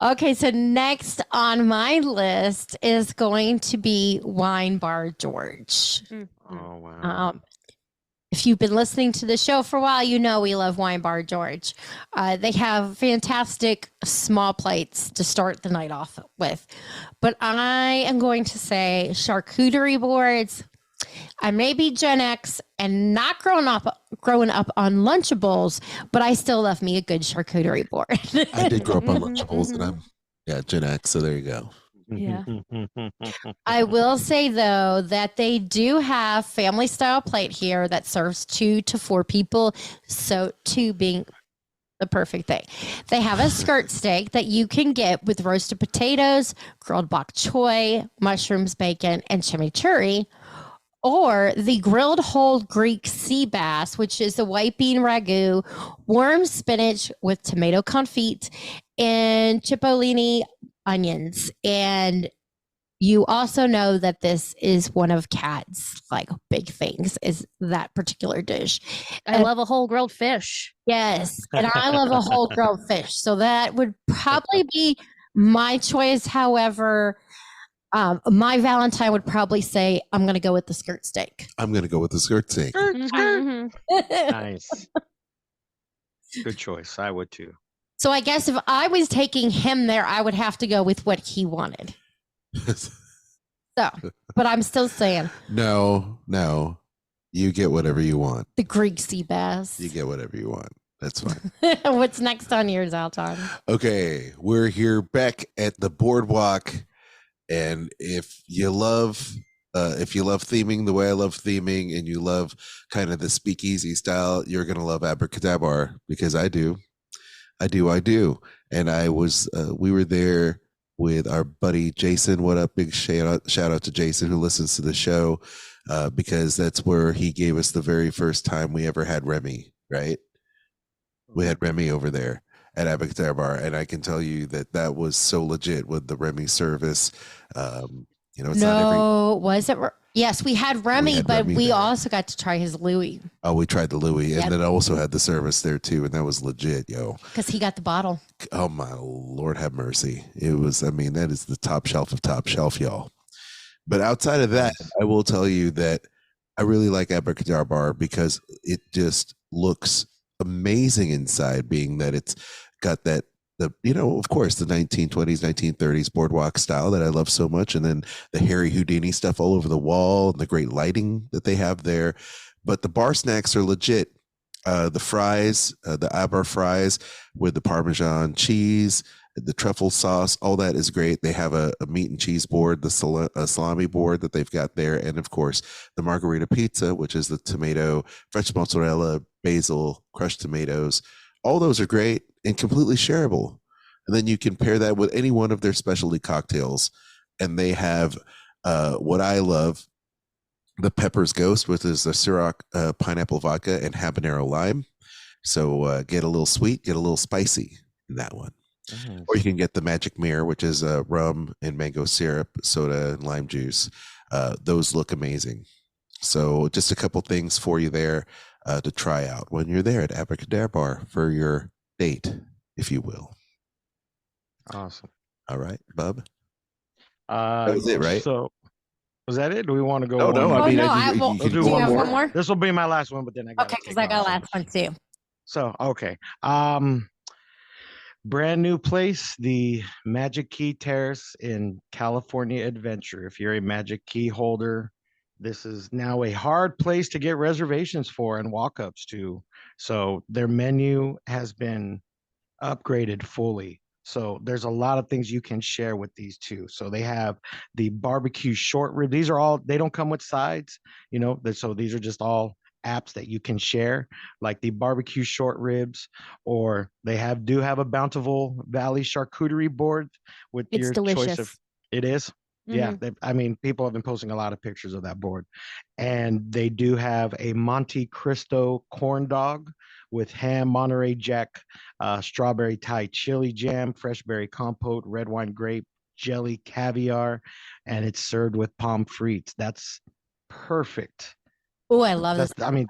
Okay, so next on my list is going to be Wine Bar George. Oh, wow. If you've been listening to the show for a while, you know we love Wine Bar George. They have fantastic small plates to start the night off with. But I am going to say charcuterie boards. I may be Gen X and not growing up on Lunchables, but I still love me a good charcuterie board. I did grow up on Lunchables, and I'm Gen X, so there you go. Yeah. I will say, though, that they do have family style plate here that serves 2 to 4 people. So 2 being the perfect thing. They have a skirt steak that you can get with roasted potatoes, grilled bok choy, mushrooms, bacon, and chimichurri. Or the grilled whole Greek sea bass, which is a white bean ragu, warm spinach with tomato confit, and cipollini onions. And you also know that this is one of Kat's like big things, is that particular dish. I love a whole grilled fish. Yes, and I love a whole grilled fish. So that would probably be my choice. However, my Valentine would probably say, I'm going to go with the skirt steak. I'm going to go with the skirt steak. Nice. Good choice. I would too. So I guess if I was taking him there, I would have to go with what he wanted. So, but I'm still saying. No. You get whatever you want. The Greek sea bass. You get whatever you want. That's fine. What's next on yours, Alton? Okay. We're here back at the boardwalk. And if you love theming the way I love theming, and you love kind of the speakeasy style, you're going to love Abracadabra, because I do. And we were there with our buddy Jason. What up? Big shout out to Jason, who listens to the show, because that's where he gave us the very first time we ever had Remy, right? We had Remy over there at Abracadabra, and I can tell you that was so legit with the Remy service. It's was it? Yes, we had Remy, but we also got to try his Louis. Oh, we tried the Louis, and then I also had the service there too, and that was legit, yo. Because he got the bottle. Oh my Lord, have mercy! It was. I mean, that is the top shelf of top shelf, y'all. But outside of that, I will tell you that I really like Abracadabra because it just looks amazing inside, being that it's got that of course the 1920s 1930s boardwalk style that I love so much, and then the Harry Houdini stuff all over the wall and the great lighting that they have there. But the bar snacks are legit. The fries, the Abar fries with the Parmesan cheese, the truffle sauce, all that is great. They have a meat and cheese board, the salami board that they've got there, and of course the margarita pizza, which is the tomato, French mozzarella, basil, crushed tomatoes. All those are great and completely shareable. And then you can pair that with any one of their specialty cocktails. And they have what I love, the Pepper's Ghost, which is the Ciroc pineapple vodka and habanero lime. So get a little sweet, get a little spicy in that one. Nice. Or you can get the Magic Mirror, which is rum and mango syrup, soda, and lime juice. Those look amazing. So just a couple things for you there to try out when you're there at Abracadabra for your date, if you will. Awesome. All right, Bub. That was it, right? So was that it? Do we want to go? Oh, one no, more? I mean, no, I, I you, will. you We'll can do Do you one have more. one more? This will be my last one, but then I got Okay, because I got a last one too. So okay. Brand new place, the Magic Key Terrace in California Adventure. If you're a Magic Key holder, this is now a hard place to get reservations for and walk-ups to. So their menu has been upgraded fully. So there's a lot of things you can share with these two. So they have the barbecue short rib. These are all, they don't come with sides, so these are just all apps that you can share, like the barbecue short ribs, or they do have a Bountiful Valley charcuterie board with It's your choice of. delicious. It is. Yeah, Mhm. I mean, people have been posting a lot of pictures of that board, and they do have a Monte Cristo corn dog with ham, Monterey Jack, strawberry Thai chili jam, fresh berry compote, red wine grape, jelly, caviar, and it's served with pommes frites. That's perfect. Oh, I love this. I mean,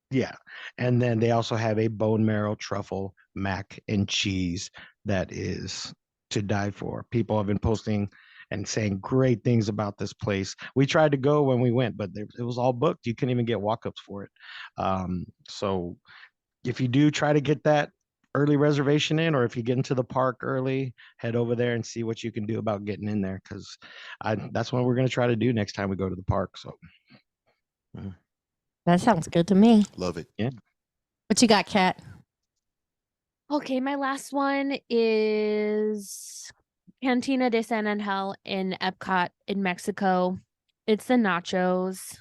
yeah. And then they also have a bone marrow truffle mac and cheese that is to die for. People have been posting and saying great things about this place. We tried to go when we went, but it was all booked. You couldn't even get walk-ups for it. So if you do try to get that early reservation in, or if you get into the park early, head over there and see what you can do about getting in there, because that's what we're going to try to do next time we go to the park. So That sounds good to me. Love it. yeah. What you got, Kat? Okay, my last one is Cantina de San Angel in Epcot in Mexico. It's the nachos.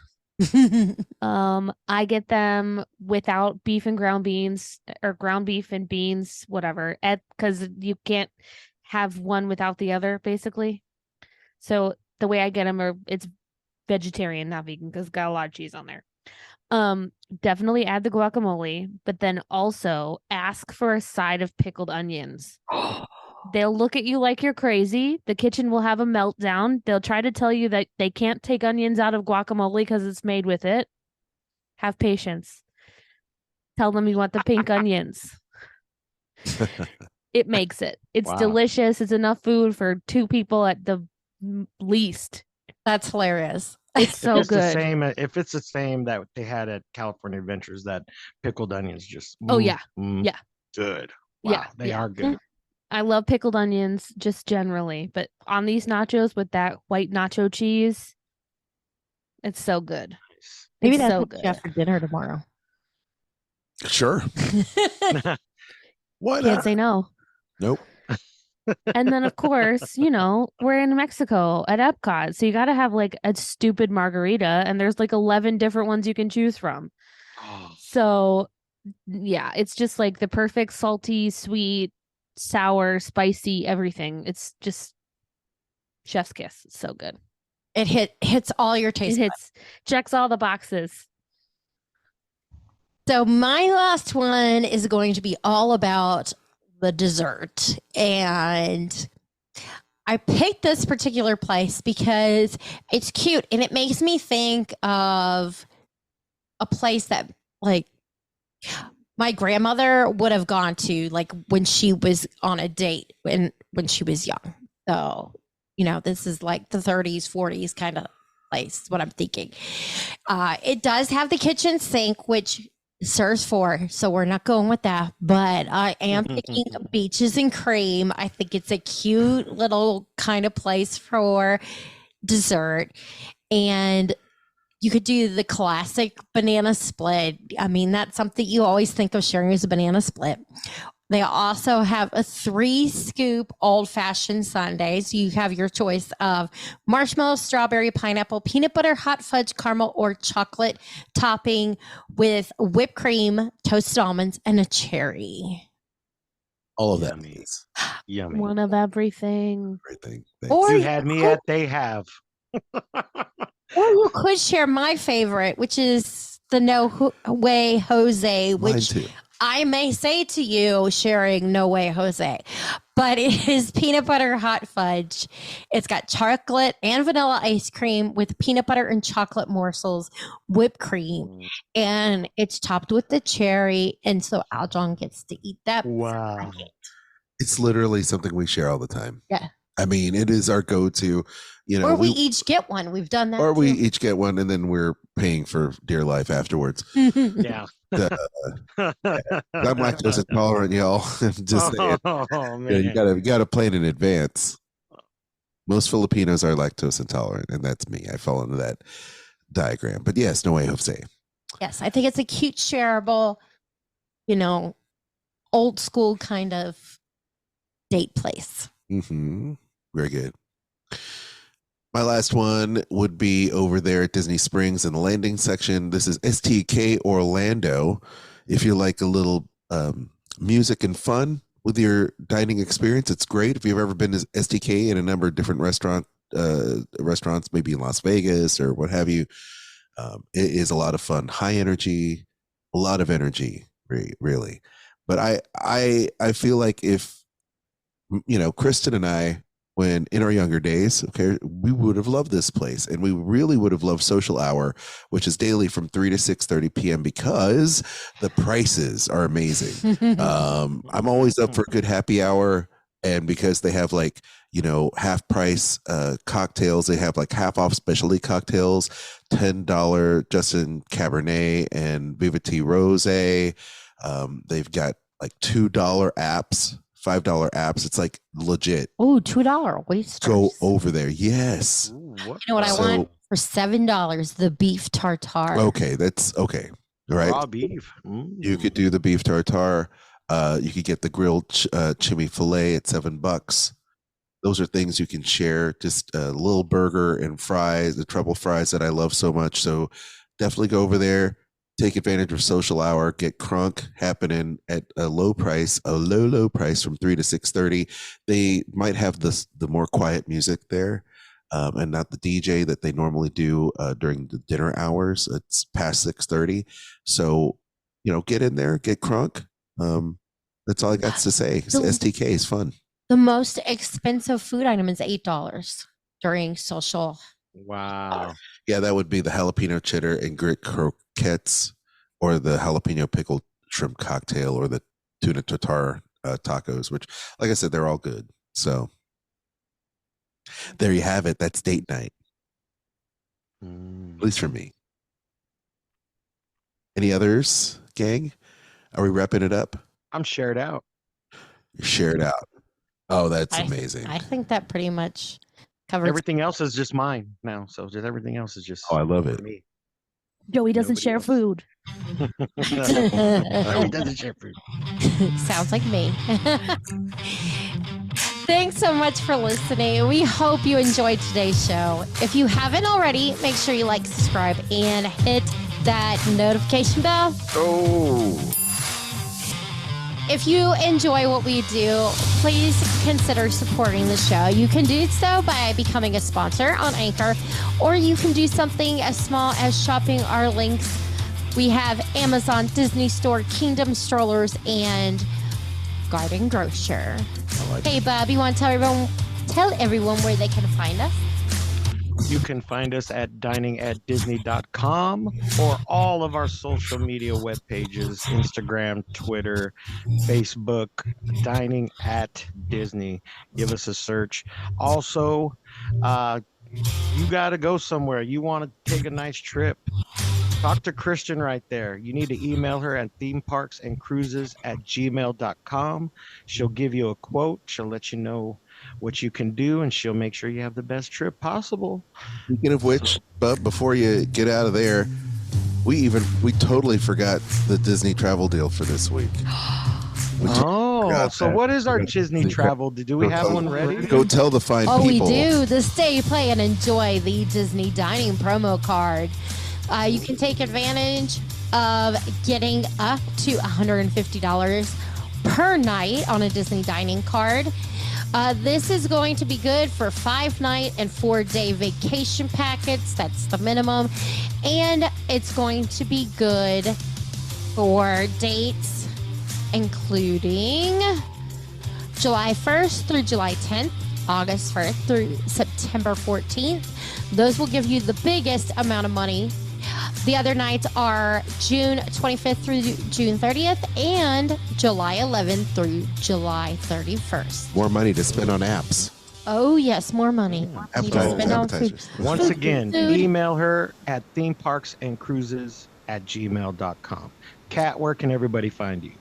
I get them without beef and ground beans, or ground beef and beans, whatever, because you can't have one without the other, basically. So the way I get them it's vegetarian, not vegan, because it's got a lot of cheese on there. Definitely add the guacamole, but then also ask for a side of pickled onions. They'll look at you like you're crazy. The kitchen will have a meltdown. They'll try to tell you that they can't take onions out of guacamole because it's made with it. Have patience. Tell them you want the pink onions. It makes it. It's Wow. delicious. It's enough food for 2 people at the least. That's hilarious. It's so if it's the same that they had at California Adventures, that pickled onions just Oh, yeah. Yeah, good. Wow, Yeah, they yeah. are good. I love pickled onions just generally, but on these nachos with that white nacho cheese, it's so good. Maybe It's that's so what you have good. for dinner tomorrow. Sure. Why Can't not? say no. Nope. And then, of course, we're in Mexico at Epcot. So you got to have like a stupid margarita, and there's like 11 different ones you can choose from. Oh, So, yeah, it's just like the perfect salty, sweet, sour, spicy, everything. It's just chef's kiss. It's so good. It hits all your taste buds. Checks all the boxes. So my last one is going to be all about the dessert. And I picked this particular place because it's cute and it makes me think of a place that like my grandmother would have gone to, like when she was on a date when she was young. So, this is like the 30s, 40s kind of place, what I'm thinking. It does have the kitchen sink, which serves 4, so we're not going with that. But I am picking Beaches and Cream. I think it's a cute little kind of place for dessert. And you could do the classic banana split. I mean, that's something you always think of sharing as a banana split. They also have a 3-scoop old-fashioned sundae. So you have your choice of marshmallow, strawberry, pineapple, peanut butter, hot fudge, caramel, or chocolate topping with whipped cream, toasted almonds, and a cherry. All of that. Yummy. Is yummy. One of everything. great thing. Or You had me at they have. Or you could share my favorite, which is the No Way Jose, Mine which too. I may say to you, sharing No Way Jose, but it is peanut butter hot fudge. It's got chocolate and vanilla ice cream with peanut butter and chocolate morsels, whipped cream, and it's topped with the cherry. And so Aljon gets to eat that. Wow. It's literally something we share all the time. Yeah. I mean, it is our go-to. You know, Or we each get one. We've done that. or we too. each get one, and then we're paying for dear life afterwards. Yeah. I'm lactose intolerant, y'all. Just saying. Oh You know, man. you gotta plan in advance. Most Filipinos are lactose intolerant, and that's me. I fall into that diagram. But yes, no way, Jose. Yes, I think it's a cute, shareable, old school kind of date place. Mm-hmm. Very good. My last one would be over there at Disney Springs in the landing section. This is STK Orlando. If you like a little music and fun with your dining experience, it's great. If you've ever been to STK in a number of different restaurants, maybe in Las Vegas or what have you, it is a lot of fun. High energy, a lot of energy, really. But I feel like if Kristen and I, when in our younger days, okay, we would have loved this place, and we really would have loved Social Hour, which is daily from 3 to 6:30 p.m. because the prices are amazing. I'm always up for a good happy hour, and because they have half price cocktails, they have like half off specialty cocktails, $10 Justin Cabernet and Viva Tea Rose. They've got like $2 apps. $5 apps. It's like legit. Oh, $2 oysters. Go over there. Yes. Ooh, You know what I want for $7? The beef tartare. Okay, that's okay. All right. raw beef. You could do the beef tartare. You could get the grilled chimmy fillet at $7. Those are things you can share. Just a little burger and fries, the truffle fries that I love so much. So definitely go over there. Take advantage of Social Hour. Get crunk happening at a low price from 3 to 6:30. They might have the more quiet music there, and not the DJ that they normally do during the dinner hours. It's past 6:30, so get in there, get crunk. That's all I got to say. STK is fun. The most expensive food item is $8 during social. Wow. Yeah, that would be the jalapeno cheddar and grit croquettes, or the jalapeno pickled shrimp cocktail, or the tuna tartare tacos, which, like I said, they're all good. So there you have it. That's date night, at least for me. Any others, gang? Are we wrapping it up? I'm shared out. Share it out. Oh, that's amazing. I think that pretty much covers Everything else is just mine now. So just everything else is just Oh, I love it. me. Joey doesn't Nobody share else. food. No, he doesn't share food. Sounds like me. Thanks so much for listening. We hope you enjoyed today's show. If you haven't already, make sure you like, subscribe, and hit that notification bell. Oh, If you enjoy what we do, please consider supporting the show. You can do so by becoming a sponsor on Anchor, or you can do something as small as shopping our links. We have Amazon, Disney Store, Kingdom Strollers, and Garden Grocer. Hey, Bob, you want to tell everyone where they can find us? You can find us at diningatdisney.com or all of our social media web pages, Instagram, Twitter, Facebook, Dining at Disney. Give us a search. Also, you got to go somewhere. You want to take a nice trip. Talk to Christian right there. You need to email her at themeparksandcruises@gmail.com. She'll give you a quote. She'll let you know what you can do, and she'll make sure you have the best trip possible. speaking of which, but before you get out of there, we totally forgot the Disney travel deal for this week. Oh, so what is our Disney travel? Do we have one ready? Go tell the fine people. We do. The Stay, Play, and Enjoy the Disney Dining promo card. You can take advantage of getting up to $150 per night on a Disney dining card. This is going to be good for 5-night and 4-day vacation packets. That's the minimum. And it's going to be good for dates including July 1st through July 10th, August 1st through September 14th. Those will give you the biggest amount of money. The other nights are June 25th through June 30th and July 11th through July 31st. More money to spend on apps. Oh yes, more money. Need to Appetizers, spend on food. appetizers. Once again, Food. email her at themeparksandcruises@gmail.com. Kat, where can everybody find you?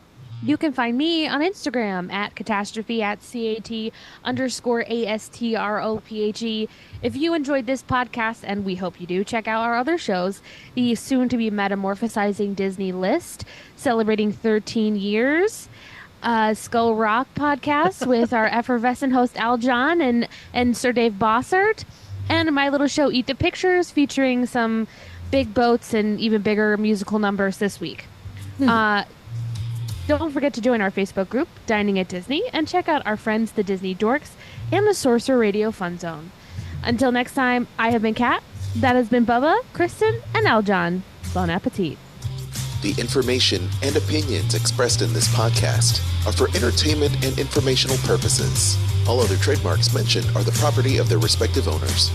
You can find me on Instagram at catastrophe at CAT_ASTROPHE. If you enjoyed this podcast, and we hope you do, check out our other shows, the soon-to-be metamorphosizing Disney list, celebrating 13 years, Skull Rock podcast with our effervescent host Al John and Sir Dave Bossert, and my little show Eat the Pictures, featuring some big boats and even bigger musical numbers this week. Don't forget to join our Facebook group, Dining at Disney, and check out our friends, the Disney Dorks, and the Sorcerer Radio Fun Zone. Until next time, I have been Kat, that has been Bubba, Kristen, and Aljon. Bon appetit. The information and opinions expressed in this podcast are for entertainment and informational purposes. All other trademarks mentioned are the property of their respective owners.